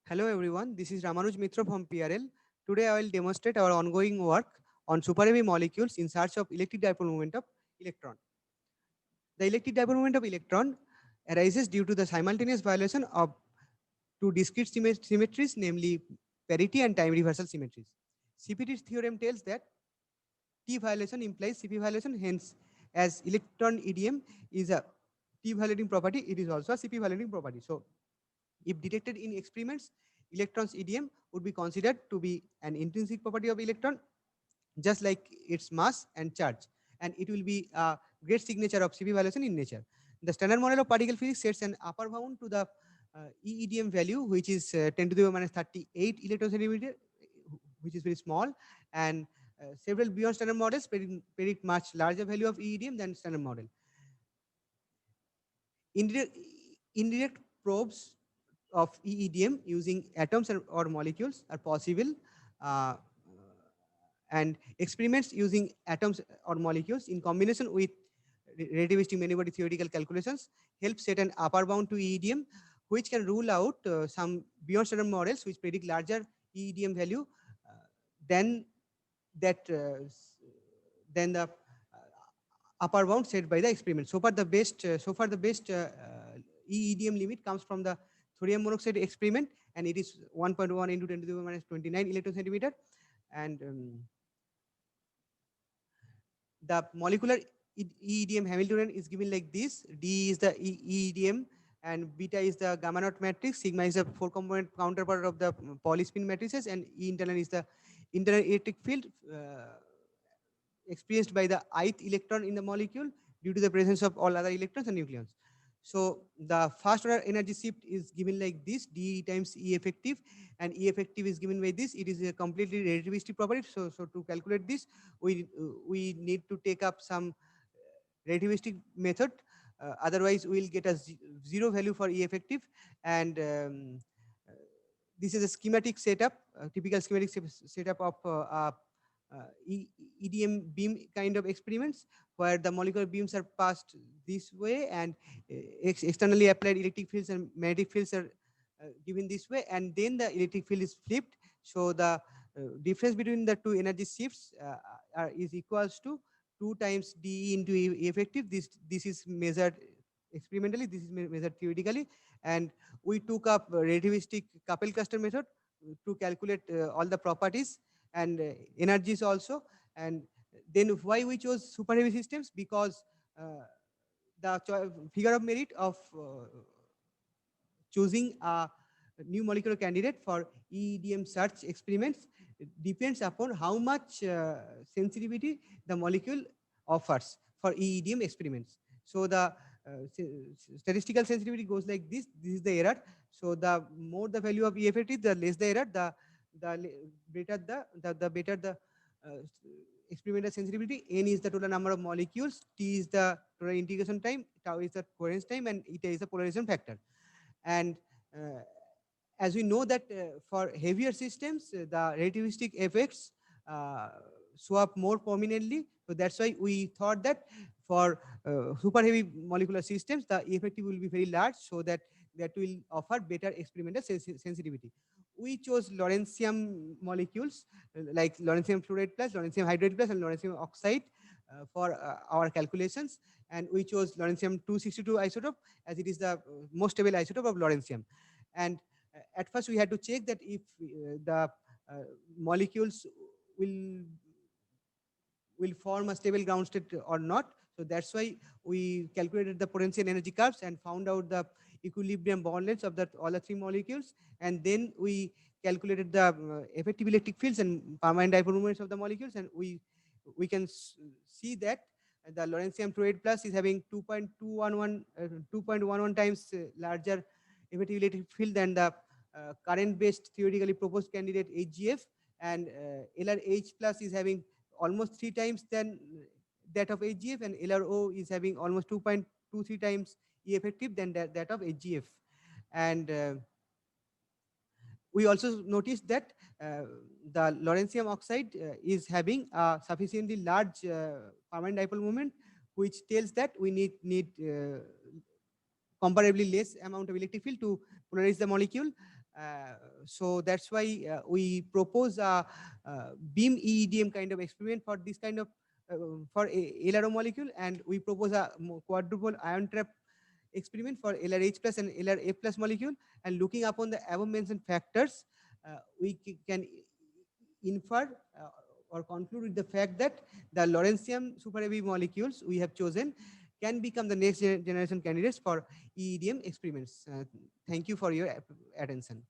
Hello everyone, this is Ramanuj Mitra from PRL. Today I will demonstrate our ongoing work on superheavy molecules in search of electric dipole moment of electron. The electric dipole moment of electron arises due to the simultaneous violation of two discrete symmetries, namely parity and time reversal symmetries. CPT's theorem tells that T violation implies CP violation, hence as electron EDM is a T violating property, it is also a CP violating property. So if detected in experiments, electrons EDM would be considered to be an intrinsic property of electron, just like its mass and charge, and it will be a great signature of CP violation in nature. The standard model of particle physics sets an upper bound to the EEDM value, which is 10 to the minus 38 electron centimeter, which is very small, and several beyond standard models predict much larger value of EEDM than standard model. Indirect, indirect probes of EEDM using atoms or molecules are possible, uh, and experiments using atoms or molecules in combination with relativistic many-body theoretical calculations help set an upper bound to EEDM, which can rule out some beyond standard models which predict larger EEDM value than that than the upper bound set by the experiment. So far the best EEDM limit comes from the thorium monoxide experiment, and it is 1.1 into 10 to the minus 29 electron centimeter. And the molecular EEDM Hamiltonian is given like this: D is the EEDM, and beta is the gamma naught matrix, sigma is the four component counterpart of the Pauli spin matrices, and E internal is the internal electric field experienced by the ith electron in the molecule due to the presence of all other electrons and nucleons. So the first order energy shift is given like this: D times E effective, and E effective is given by this. It is a completely relativistic property. So to calculate this, we need to take up some relativistic method. Otherwise, we'll get a zero value for E effective. And uh, this is a schematic setup, a typical schematic setup of EDM beam kind of experiments, where the molecular beams are passed this way, and externally applied electric fields and magnetic fields are given this way, and then the electric field is flipped. So the difference between the two energy shifts is equals to 2 times dE into E effective. This is measured experimentally, this is measured theoretically, and we took up relativistic coupled cluster method to calculate all the properties and energies also. And then why we chose super heavy systems? Because the figure of merit of choosing a new molecular candidate for EEDM search experiments depends upon how much sensitivity the molecule offers for EEDM experiments. So the statistical sensitivity goes like this. This is the error. So the more the value of E effective, the less the error. The better the better the uh, experimental sensitivity. N is the total number of molecules. T is the total integration time. Tau is the coherence time, and eta is the polarization factor. And uh, as we know that for heavier systems, the relativistic effects uh, show up more prominently. So that's why we thought that for super heavy molecular systems, the effective will be very large, so that will offer better experimental sensitivity. We chose Lawrencium molecules like Lawrencium fluoride plus, Lawrencium hydride plus, and Lawrencium oxide for our calculations. And we chose Lawrencium 262 isotope, as it is the most stable isotope of Lawrencium. And at first we had to check that if the molecules will form a stable ground state or not. So that's why we calculated the potential energy curves and found out the equilibrium bond lengths of all the three molecules. And then we calculated the effective electric fields and permanent dipole moments of the molecules. And we can see that the Lawrencium fluoride plus is having 2.11 times larger effective electric field than the current based theoretically proposed candidate HGF. And LRH plus is having almost 3 times than that of HGF, and LRO is having almost 2.23 times E effective than that of HGF. And we also noticed that the Lawrencium oxide is having a sufficiently large permanent dipole moment, which tells that we need comparably less amount of electric field to polarize the molecule. So that's why we propose a beam EEDM kind of experiment for this kind of for a LRO molecule, and we propose a quadruple ion trap experiment for LRH plus and LRA plus molecule. And looking upon the above mentioned factors, we can infer or conclude with the fact that the Lawrencium super heavy molecules we have chosen can become the next generation candidates for EEDM experiments. Thank you for your attention.